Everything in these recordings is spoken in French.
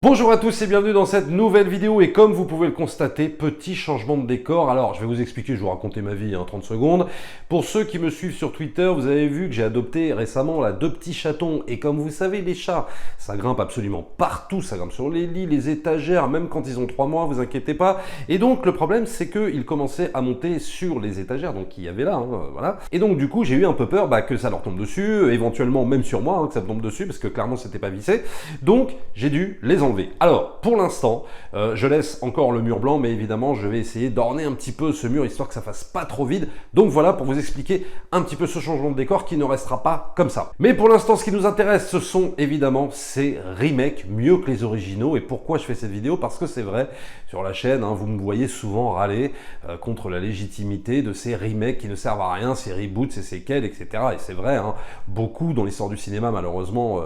Bonjour à tous et bienvenue dans cette nouvelle vidéo et comme vous pouvez le constater, petit changement de décor. Alors je vais vous expliquer, je vais vous raconter ma vie en 30 secondes. Pour ceux qui me suivent sur Twitter, vous avez vu que j'ai adopté récemment là, 2 petits chatons. Et comme vous savez, les chats, ça grimpe absolument partout, ça grimpe sur les lits, les étagères, même quand ils ont 3 mois, vous inquiétez pas. Et donc le problème c'est qu'ils commençaient à monter sur les étagères, donc il y avait là, voilà. Et donc du coup j'ai eu un peu peur que ça leur tombe dessus, éventuellement même sur moi, que ça me tombe dessus, parce que clairement c'était pas vissé. Donc j'ai dû les enlever. Alors, pour l'instant, je laisse encore le mur blanc, mais évidemment, je vais essayer d'orner un petit peu ce mur, histoire que ça fasse pas trop vide. Donc voilà, pour vous expliquer un petit peu ce changement de décor qui ne restera pas comme ça. Mais pour l'instant, ce qui nous intéresse, ce sont évidemment ces remakes mieux que les originaux. Et pourquoi je fais cette vidéo? Parce que c'est vrai, sur la chaîne, vous me voyez souvent râler contre la légitimité de ces remakes qui ne servent à rien, ces reboots, ces séquelles, etc. Et c'est vrai, beaucoup dans l'histoire du cinéma, malheureusement,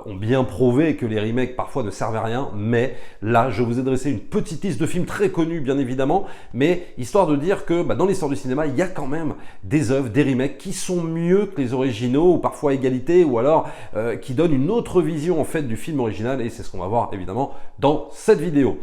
ont bien prouvé que les remakes parfois ne servent à rien, mais là je vous ai dressé une petite liste de films très connus bien évidemment, mais histoire de dire que dans l'histoire du cinéma il y a quand même des œuvres, des remakes qui sont mieux que les originaux, ou parfois à égalité, ou alors qui donnent une autre vision en fait du film original, et c'est ce qu'on va voir évidemment dans cette vidéo.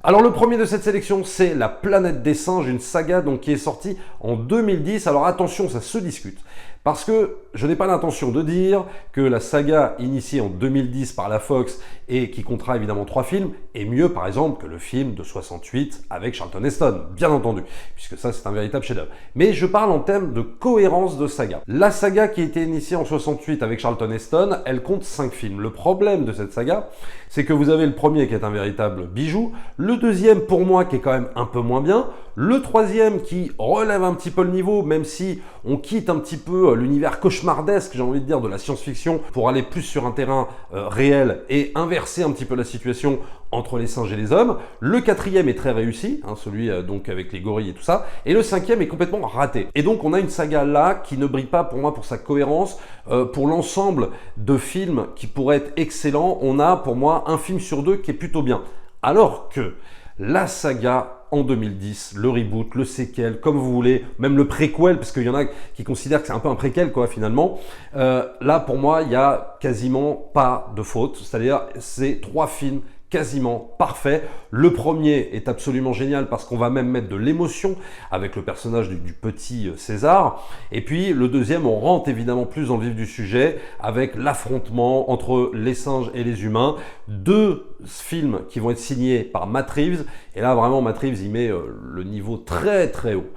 Alors le premier de cette sélection, c'est La Planète des Singes, une saga donc qui est sortie en 2010. Alors attention, ça se discute. Parce que je n'ai pas l'intention de dire que la saga initiée en 2010 par la Fox et qui comptera évidemment 3 films est mieux par exemple que le film de 68 avec Charlton Heston, bien entendu, puisque ça c'est un véritable chef-d'œuvre. Mais je parle en termes de cohérence de saga. La saga qui a été initiée en 68 avec Charlton Heston, elle compte 5 films. Le problème de cette saga, c'est que vous avez le premier qui est un véritable bijou, le deuxième pour moi qui est quand même un peu moins bien, le troisième qui relève un petit peu le niveau, même si on quitte un petit peu l'univers cauchemardesque, j'ai envie de dire, de la science-fiction pour aller plus sur un terrain réel et inverser un petit peu la situation entre les singes et les hommes. Le quatrième est très réussi, celui donc avec les gorilles et tout ça, et le cinquième est complètement raté. Et donc on a une saga là qui ne brille pas pour moi pour sa cohérence, pour l'ensemble de films qui pourraient être excellents, on a pour moi un film sur 2 qui est plutôt bien. Alors que la saga en 2010, le reboot, le séquel, comme vous voulez, même le préquel, parce qu'il y en a qui considèrent que c'est un peu un préquel, quoi, finalement. Là, pour moi, il n'y a quasiment pas de faute. C'est-à-dire, c'est 3 films quasiment parfait. Le premier est absolument génial parce qu'on va même mettre de l'émotion avec le personnage du petit César. Et puis le deuxième, on rentre évidemment plus dans le vif du sujet avec l'affrontement entre les singes et les humains. 2 films qui vont être signés par Matt Reeves. Et là vraiment Matt Reeves il met le niveau très très haut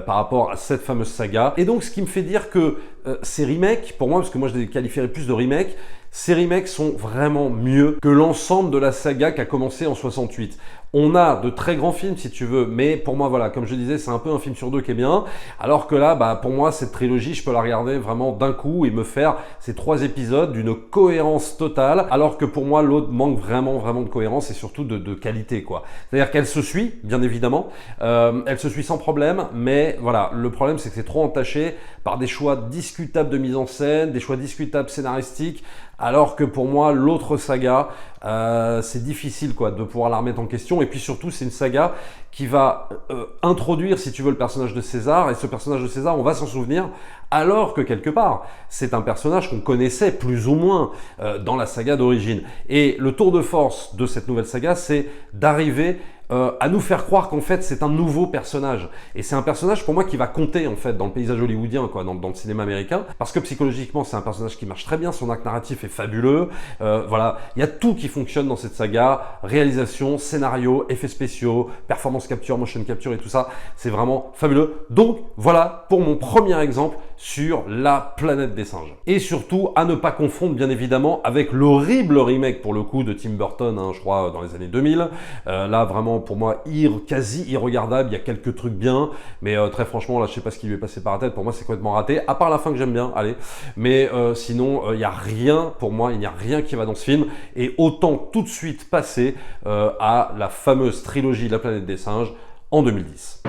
par rapport à cette fameuse saga. Et donc ce qui me fait dire que ces remakes, pour moi, parce que moi je les qualifierais plus de remakes, ces remakes sont vraiment mieux que l'ensemble de la saga qui a commencé en 68. On a de très grands films si tu veux, mais pour moi voilà, comme je disais, c'est un peu un film sur 2 qui est bien, alors que là, pour moi, cette trilogie, je peux la regarder vraiment d'un coup et me faire ces 3 épisodes d'une cohérence totale, alors que pour moi, l'autre manque vraiment de cohérence et surtout de qualité, quoi. C'est-à-dire qu'elle se suit, bien évidemment, elle se suit sans problème, mais voilà, le problème c'est que c'est trop entaché par des choix discutables de mise en scène, des choix discutables scénaristiques, alors que pour moi, l'autre saga, c'est difficile quoi de pouvoir la remettre en question. Et puis surtout, c'est une saga qui va introduire, si tu veux, le personnage de César. Et ce personnage de César, on va s'en souvenir, alors que quelque part, c'est un personnage qu'on connaissait plus ou moins dans la saga d'origine. Et le tour de force de cette nouvelle saga, c'est d'arriver à nous faire croire qu'en fait c'est un nouveau personnage, et c'est un personnage pour moi qui va compter en fait dans le paysage hollywoodien, quoi, dans le cinéma américain, parce que psychologiquement c'est un personnage qui marche très bien, son arc narratif est fabuleux, voilà, il y a tout qui fonctionne dans cette saga, réalisation, scénario, effets spéciaux, performance capture, motion capture et tout ça, c'est vraiment fabuleux. Donc voilà pour mon premier exemple sur La Planète des Singes. Et surtout à ne pas confondre bien évidemment avec l'horrible remake pour le coup de Tim Burton, je crois dans les années 2000, là vraiment pour moi quasi irregardable, il y a quelques trucs bien, mais très franchement là je sais pas ce qui lui est passé par la tête, pour moi c'est complètement raté, à part la fin que j'aime bien, allez, mais sinon il n'y a rien, pour moi il n'y a rien qui va dans ce film, et autant tout de suite passer à la fameuse trilogie La Planète des Singes en 2010.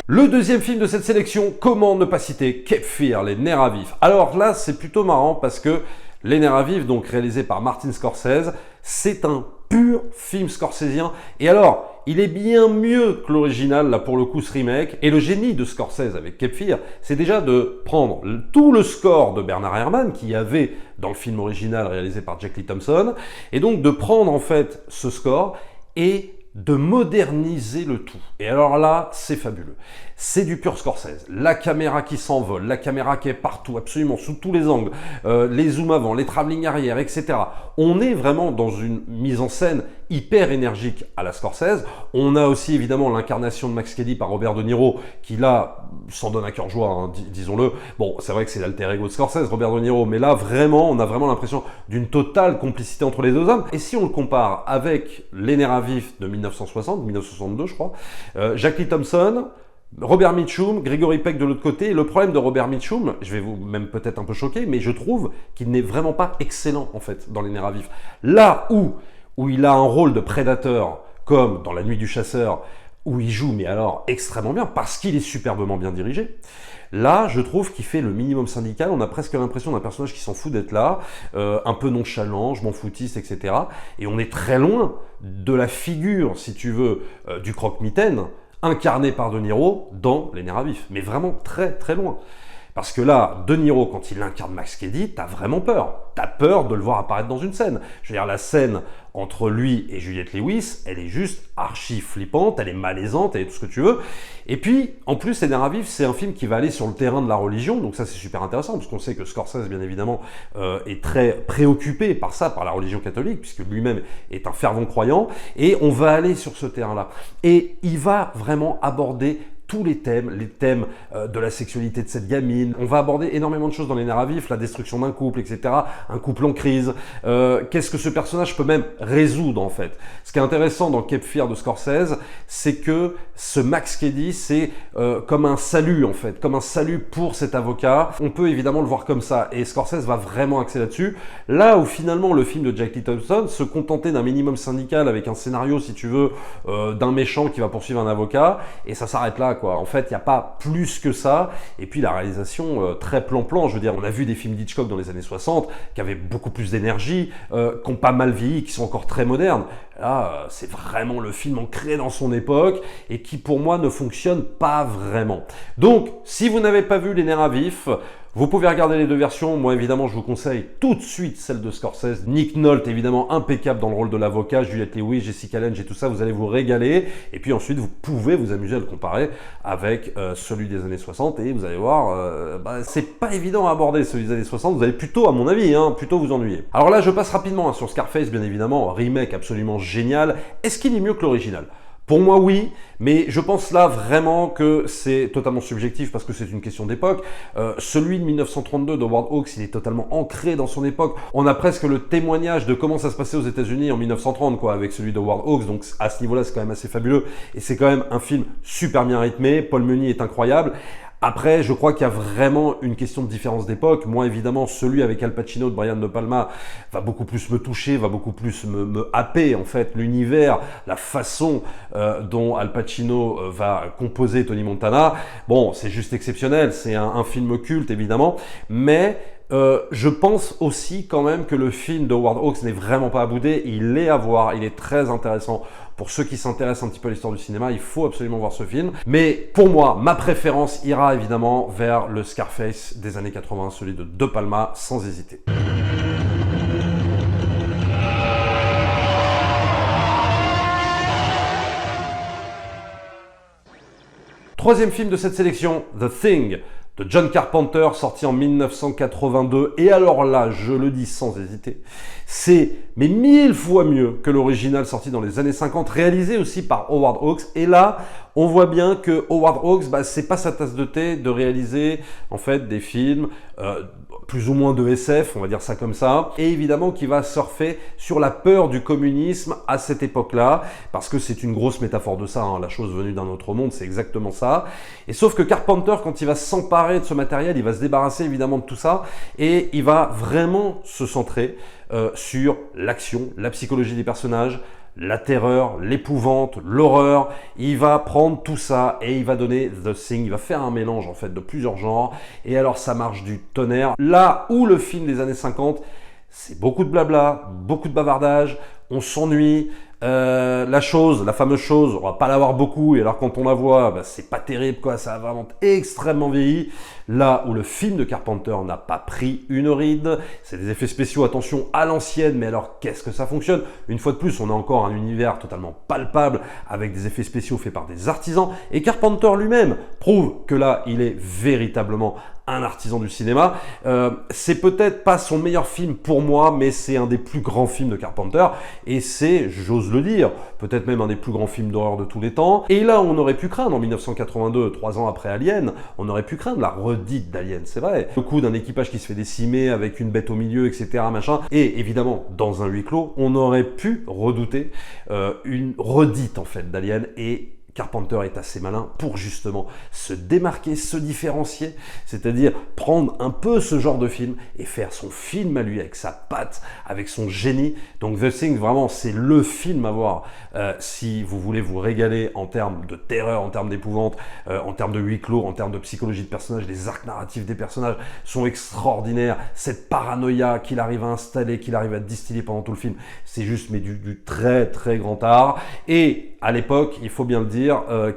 Le deuxième film de cette sélection, comment ne pas citer Cape Fear, Les Nerfs à vif. Alors là, c'est plutôt marrant parce que Les Nerfs à vif, donc réalisé par Martin Scorsese, c'est un pur film scorsésien. Et alors, il est bien mieux que l'original, là pour le coup, ce remake. Et le génie de Scorsese avec Cape Fear, c'est déjà de prendre tout le score de Bernard Herrmann, qu'il y avait dans le film original réalisé par Jack Lee Thompson, et donc de prendre en fait ce score et de moderniser le tout. Et alors là, c'est fabuleux. C'est du pur Scorsese. La caméra qui s'envole, la caméra qui est partout, absolument, sous tous les angles, les zooms avant, les travelling arrière, etc. On est vraiment dans une mise en scène hyper énergique à la Scorsese. On a aussi évidemment l'incarnation de Max Cady par Robert De Niro, qui là, s'en donne à cœur joie, hein, disons-le. Bon, c'est vrai que c'est l'alter ego de Scorsese, Robert De Niro, mais là, vraiment, on a vraiment l'impression d'une totale complicité entre les deux hommes. Et si on le compare avec Les Nerfs à vif de 1962, je crois, Jack Lee Thompson, Robert Mitchum, Gregory Peck de l'autre côté. Le problème de Robert Mitchum, je vais vous même peut-être un peu choquer, mais je trouve qu'il n'est vraiment pas excellent en fait dans Les Nerfs à vif. Là où il a un rôle de prédateur, comme dans La Nuit du Chasseur, où il joue, mais alors extrêmement bien, parce qu'il est superbement bien dirigé. Là, je trouve qu'il fait le minimum syndical. On a presque l'impression d'un personnage qui s'en fout d'être là, un peu nonchalant, je m'en foutiste, etc. Et on est très loin de la figure, si tu veux, du croque-mitaine, incarné par De Niro dans Les Nerfs à vif. Mais vraiment très très loin. Parce que là, De Niro, quand il incarne Max Cady, t'as vraiment peur. T'as peur de le voir apparaître dans une scène. Je veux dire, la scène entre lui et Juliette Lewis, elle est juste archi flippante, elle est malaisante, elle est tout ce que tu veux. Et puis, en plus, Les Nerfs à vif, c'est un film qui va aller sur le terrain de la religion, donc ça c'est super intéressant, parce qu'on sait que Scorsese, bien évidemment, est très préoccupé par ça, par la religion catholique, puisque lui-même est un fervent croyant, et on va aller sur ce terrain-là. Et il va vraiment aborder tous les thèmes de la sexualité de cette gamine. On va aborder énormément de choses dans Les Nerfs à vif, la destruction d'un couple, etc. Un couple en crise. Qu'est-ce que ce personnage peut même résoudre, en fait? Ce qui est intéressant dans Cape Fear de Scorsese, c'est que ce Max Cady, c'est comme un salut, en fait, comme un salut pour cet avocat. On peut évidemment le voir comme ça, et Scorsese va vraiment axer là-dessus. Là où finalement le film de Jack Lee Thompson se contentait d'un minimum syndical avec un scénario, si tu veux, d'un méchant qui va poursuivre un avocat, et ça s'arrête là, quoi. En fait, il n'y a pas plus que ça. Et puis la réalisation, très plan-plan. Je veux dire, on a vu des films d'Hitchcock dans les années 60 qui avaient beaucoup plus d'énergie, qui ont pas mal vieilli, qui sont encore très modernes. Là, c'est vraiment le film ancré dans son époque et qui, pour moi, ne fonctionne pas vraiment. Donc, si vous n'avez pas vu Les Nerfs à vif, vous pouvez regarder les deux versions. Moi, évidemment, je vous conseille tout de suite celle de Scorsese. Nick Nolte, évidemment, impeccable dans le rôle de l'avocat. Juliette Lewis, Jessica Lange et tout ça, vous allez vous régaler. Et puis ensuite, vous pouvez vous amuser à le comparer avec celui des années 60. Et vous allez voir, c'est pas évident à aborder celui des années 60. Vous allez plutôt, à mon avis, plutôt vous ennuyer. Alors là, je passe rapidement sur Scarface, bien évidemment. Remake absolument génial. Est-ce qu'il est mieux que l'original ? Pour moi, oui, mais je pense là vraiment que c'est totalement subjectif parce que c'est une question d'époque. Celui de 1932 de Howard Hawks, il est totalement ancré dans son époque. On a presque le témoignage de comment ça se passait aux États-Unis en 1930, quoi, avec celui de Howard Hawks. Donc à ce niveau-là, c'est quand même assez fabuleux et c'est quand même un film super bien rythmé. Paul Meunier est incroyable. Après, je crois qu'il y a vraiment une question de différence d'époque. Moi, évidemment, celui avec Al Pacino de Brian De Palma va beaucoup plus me toucher, va beaucoup plus me happer, en fait, l'univers, la façon dont Al Pacino va composer Tony Montana. Bon, c'est juste exceptionnel, c'est un film culte, évidemment, mais je pense aussi quand même que le film de Howard Hawks n'est vraiment pas à bouder, il est à voir, il est très intéressant. Pour ceux qui s'intéressent un petit peu à l'histoire du cinéma, il faut absolument voir ce film. Mais pour moi, ma préférence ira évidemment vers le Scarface des années 80, celui de De Palma, sans hésiter. Troisième film de cette sélection, The Thing, de John Carpenter, sorti en 1982. Et alors là, je le dis sans hésiter, c'est mais 1000 fois mieux que l'original sorti dans les années 50, réalisé aussi par Howard Hawks. Et là, on voit bien que Howard Hawks, c'est pas sa tasse de thé de réaliser en fait des films plus ou moins de SF, on va dire ça comme ça, et évidemment qui va surfer sur la peur du communisme à cette époque-là, parce que c'est une grosse métaphore de ça, la chose venue d'un autre monde, c'est exactement ça. Et sauf que Carpenter, quand il va s'emparer de ce matériel, il va se débarrasser évidemment de tout ça, et il va vraiment se centrer sur l'action, la psychologie des personnages, la terreur, l'épouvante, l'horreur. Il va prendre tout ça et il va donner The Thing, il va faire un mélange en fait de plusieurs genres, et alors ça marche du tonnerre. Là où le film des années 50, c'est beaucoup de blabla, beaucoup de bavardage, on s'ennuie, La fameuse chose, on va pas l'avoir beaucoup, et alors quand on la voit, bah, c'est pas terrible, quoi, ça a vraiment extrêmement vieilli. Là où le film de Carpenter n'a pas pris une ride, c'est des effets spéciaux, attention, à l'ancienne, mais alors qu'est-ce que ça fonctionne? Une fois de plus, on a encore un univers totalement palpable, avec des effets spéciaux faits par des artisans, et Carpenter lui-même prouve que là, il est véritablement un artisan du cinéma. C'est peut-être pas son meilleur film pour moi, mais c'est un des plus grands films de Carpenter, et c'est, j'ose le dire, peut-être même un des plus grands films d'horreur de tous les temps. Et là, on aurait pu craindre, en 1982, 3 ans après Alien, on aurait pu craindre la redite d'Alien, c'est vrai. Le coup d'un équipage qui se fait décimer avec une bête au milieu, etc., machin. Et évidemment, dans un huis clos, on aurait pu redouter une redite, en fait, d'Alien, et Carpenter est assez malin pour justement se démarquer, se différencier, c'est-à-dire prendre un peu ce genre de film et faire son film à lui avec sa patte, avec son génie. Donc The Thing, vraiment, c'est le film à voir si vous voulez vous régaler en termes de terreur, en termes d'épouvante, en termes de huis clos, en termes de psychologie de personnage. Les arcs narratifs des personnages sont extraordinaires. Cette paranoïa qu'il arrive à installer, qu'il arrive à distiller pendant tout le film, c'est juste mais du très très grand art. Et à l'époque, il faut bien le dire,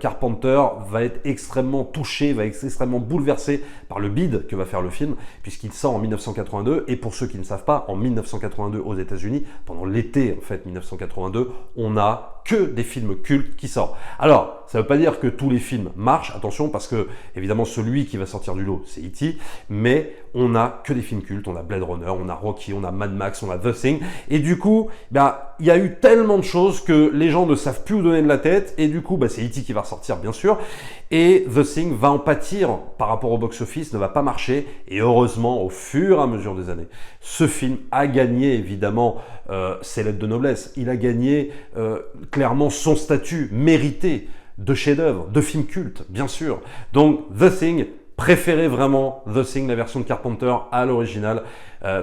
Carpenter va être extrêmement touché, va être extrêmement bouleversé par le bide que va faire le film, puisqu'il sort en 1982, et pour ceux qui ne savent pas, en 1982 aux États-Unis, pendant l'été en fait 1982, on a que des films cultes qui sortent. Alors, ça ne veut pas dire que tous les films marchent, attention, parce que évidemment celui qui va sortir du lot, c'est E.T., mais on a que des films cultes, on a Blade Runner, on a Rocky, on a Mad Max, on a The Thing, et du coup, il y a eu tellement de choses que les gens ne savent plus où donner de la tête, et du coup, c'est E.T. qui va ressortir, bien sûr, et The Thing va en pâtir par rapport au box-office, ne va pas marcher, et heureusement, au fur et à mesure des années, ce film a gagné, évidemment, ses lettres de noblesse, il a gagné clairement son statut mérité de chef-d'œuvre, de film culte, bien sûr. Donc, The Thing, préférez vraiment The Thing, la version de Carpenter à l'original,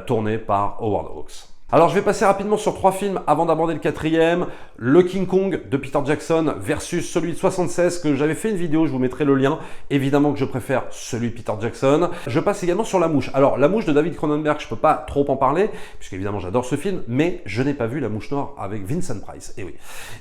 tournée par Howard Hawks. Alors je vais passer rapidement sur 3 films avant d'aborder le 4e. Le King Kong de Peter Jackson versus celui de 76 que j'avais fait une vidéo, je vous mettrai le lien. Évidemment que je préfère celui de Peter Jackson. Je passe également sur La Mouche. Alors La Mouche de David Cronenberg, je peux pas trop en parler, puisque évidemment j'adore ce film, mais je n'ai pas vu La Mouche Noire avec Vincent Price. Et oui.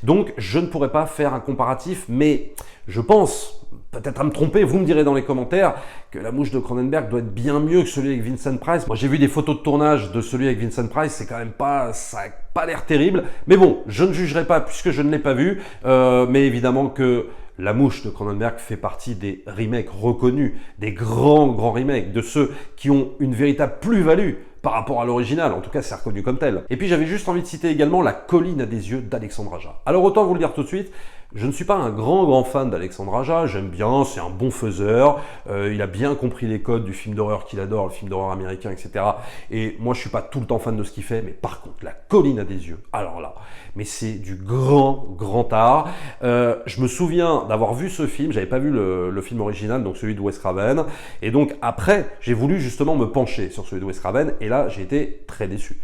Donc je ne pourrais pas faire un comparatif, mais je pense, peut-être à me tromper, vous me direz dans les commentaires que La Mouche de Cronenberg doit être bien mieux que celui avec Vincent Price. Moi j'ai vu des photos de tournage de celui avec Vincent Price, c'est quand même pas, ça n'a pas l'air terrible. Mais bon, je ne jugerai pas puisque je ne l'ai pas vu, mais évidemment que La Mouche de Cronenberg fait partie des remakes reconnus, des grands remakes, de ceux qui ont une véritable plus-value par rapport à l'original, en tout cas c'est reconnu comme tel. Et puis j'avais juste envie de citer également La Colline à des yeux d'Alexandre Aja. Alors autant vous le dire tout de suite, je ne suis pas un grand fan d'Alexandre Aja, j'aime bien, c'est un bon faiseur, il a bien compris les codes du film d'horreur qu'il adore, le film d'horreur américain, etc. Et moi je suis pas tout le temps fan de ce qu'il fait, mais par contre La Colline à des yeux, alors là, mais c'est du grand art. Je me souviens d'avoir vu ce film, j'avais pas vu le film original, donc celui de Wes Craven, et donc après j'ai voulu justement me pencher sur celui de Wes Craven, et là j'ai été très déçu.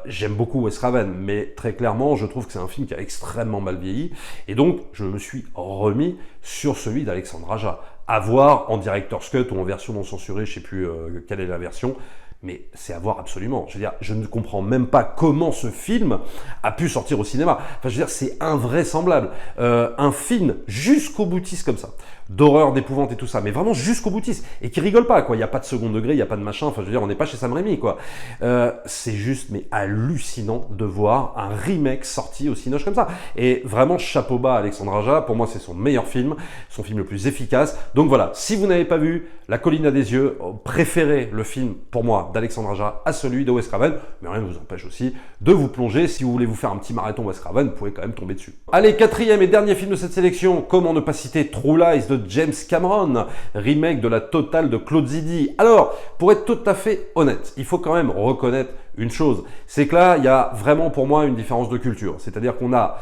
J'aime beaucoup Wes Craven, mais très clairement je trouve que c'est un film qui a extrêmement mal vieilli, et donc je me suis remis sur celui d'Alexandre Aja, à voir en director's cut ou en version non censurée, je sais plus quelle est la version, mais c'est à voir absolument. Je veux dire, je ne comprends même pas comment ce film a pu sortir au cinéma. Enfin, je veux dire, c'est invraisemblable. Un film jusqu'au boutiste comme ça, d'horreur, d'épouvante et tout ça, mais vraiment jusqu'au boutiste, et qui rigole pas, quoi. Il n'y a pas de second degré, il n'y a pas de machin, enfin, je veux dire, on n'est pas chez Sam Raimi, quoi. C'est juste, mais hallucinant de voir un remake sorti au cinoche comme ça. Et vraiment, chapeau bas à Alexandre Aja, pour moi, c'est son meilleur film, son film le plus efficace. Donc voilà, si vous n'avez pas vu La Colline à des yeux, préférez le film, pour moi, d'Alexandre Aja à celui de Wes Craven, mais rien ne vous empêche aussi de vous plonger. Si vous voulez vous faire un petit marathon Wes Craven, vous pouvez quand même tomber dessus. Allez, 4e et dernier film de cette sélection, comment ne pas citer True Lies de James Cameron, remake de La Totale de Claude Zidi. Alors, pour être tout à fait honnête, il faut quand même reconnaître une chose, c'est que là, il y a vraiment pour moi une différence de culture. C'est-à-dire qu'on a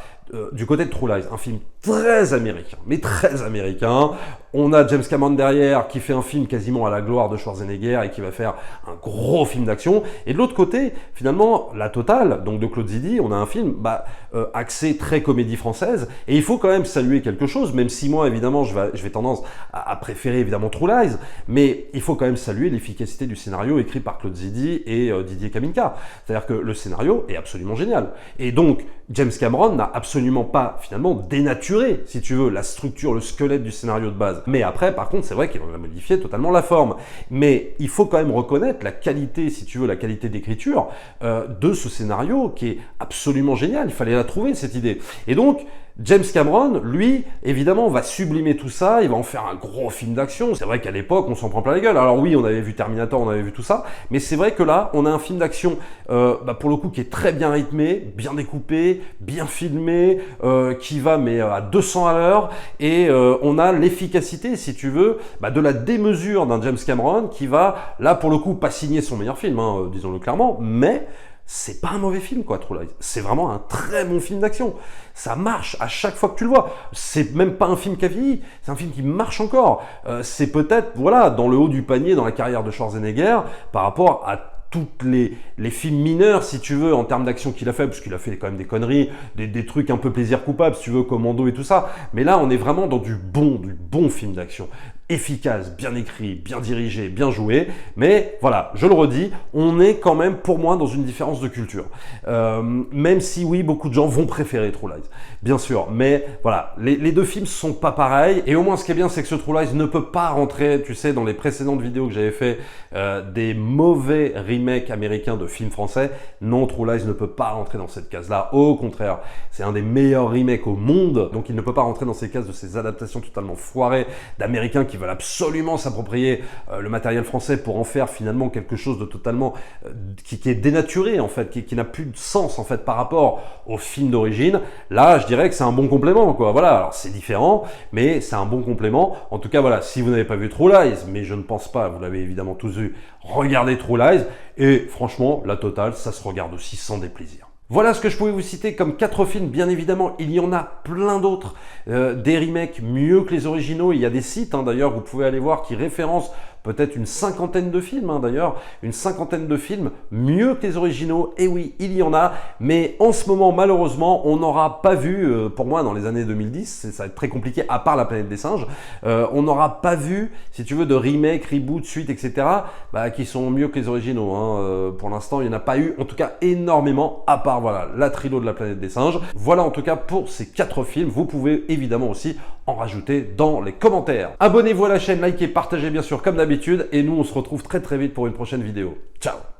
du côté de True Lies, un film très américain, mais très américain, On a James Cameron derrière qui fait un film quasiment à la gloire de Schwarzenegger et qui va faire un gros film d'action. Et de l'autre côté, finalement, la totale, donc de Claude Zidi, on a un film axé très comédie française. Et il faut quand même saluer quelque chose, même si moi, évidemment, je vais tendance à préférer évidemment True Lies, mais il faut quand même saluer l'efficacité du scénario écrit par Claude Zidi et Didier Kaminka. C'est-à-dire que le scénario est absolument génial. Et donc, James Cameron n'a absolument pas, finalement, dénaturé, si tu veux, la structure, le squelette du scénario de base. Mais après, par contre, c'est vrai qu'il en a modifié totalement la forme. Mais il faut quand même reconnaître la qualité, si tu veux, la qualité d'écriture de ce scénario qui est absolument génial. Il fallait la trouver, cette idée. Et donc, James Cameron, lui, évidemment, va sublimer tout ça, il va en faire un gros film d'action. C'est vrai qu'à l'époque, on s'en prend plein la gueule. Alors oui, on avait vu Terminator, on avait vu tout ça, mais c'est vrai que là, on a un film d'action, pour le coup, qui est très bien rythmé, bien découpé, bien filmé, qui va à 200 à l'heure, et on a l'efficacité, si tu veux, de la démesure d'un James Cameron qui va, là, pour le coup, pas signer son meilleur film, disons-le clairement, mais c'est pas un mauvais film, quoi, True Lies. C'est vraiment un très bon film d'action. Ça marche à chaque fois que tu le vois. C'est même pas un film qui a vieilli, c'est un film qui marche encore. C'est peut-être, voilà, dans le haut du panier dans la carrière de Schwarzenegger par rapport à toutes les films mineurs, si tu veux, en termes d'action qu'il a fait, parce qu'il a fait quand même des conneries, des trucs un peu plaisir coupable, si tu veux, Commando et tout ça. Mais là, on est vraiment dans du bon film d'action. Efficace, bien écrit, bien dirigé, bien joué. Mais voilà, je le redis, on est quand même, pour moi, dans une différence de culture. Même si, oui, beaucoup de gens vont préférer True Lies, bien sûr. Mais voilà, les deux films sont pas pareils. Et au moins, ce qui est bien, c'est que ce True Lies ne peut pas rentrer, tu sais, dans les précédentes vidéos que j'avais fait, des mauvais remakes américains de films français. Non, True Lies ne peut pas rentrer dans cette case-là. Au contraire, c'est un des meilleurs remakes au monde. Donc, il ne peut pas rentrer dans ces cases de ces adaptations totalement foirées d'Américains qui veulent absolument s'approprier le matériel français pour en faire finalement quelque chose de totalement qui est dénaturé en fait, qui n'a plus de sens en fait par rapport au film d'origine. Là, je dirais que c'est un bon complément, quoi. Voilà, alors c'est différent, mais c'est un bon complément. En tout cas, voilà, si vous n'avez pas vu True Lies, mais je ne pense pas, vous l'avez évidemment tous vu, regardez True Lies et franchement, la totale, ça se regarde aussi sans déplaisir. Voilà ce que je pouvais vous citer comme 4 films. Bien évidemment, il y en a plein d'autres, des remakes mieux que les originaux. Il y a des sites d'ailleurs, vous pouvez aller voir, qui référencent peut-être une cinquantaine de films d'ailleurs, une cinquantaine de films mieux que les originaux. Et oui, il y en a, mais en ce moment, malheureusement, on n'aura pas vu, pour moi, dans les années 2010, ça va être très compliqué, à part La Planète des Singes, on n'aura pas vu, si tu veux, de remake, reboot, suite, etc., qui sont mieux que les originaux. Pour l'instant, il n'y en a pas eu, en tout cas énormément, à part voilà, la trilo de La Planète des Singes. Voilà en tout cas pour ces 4 films. Vous pouvez évidemment aussi en rajouter dans les commentaires. Abonnez-vous à la chaîne, likez, partagez bien sûr comme d'habitude, et nous on se retrouve très vite pour une prochaine vidéo. Ciao!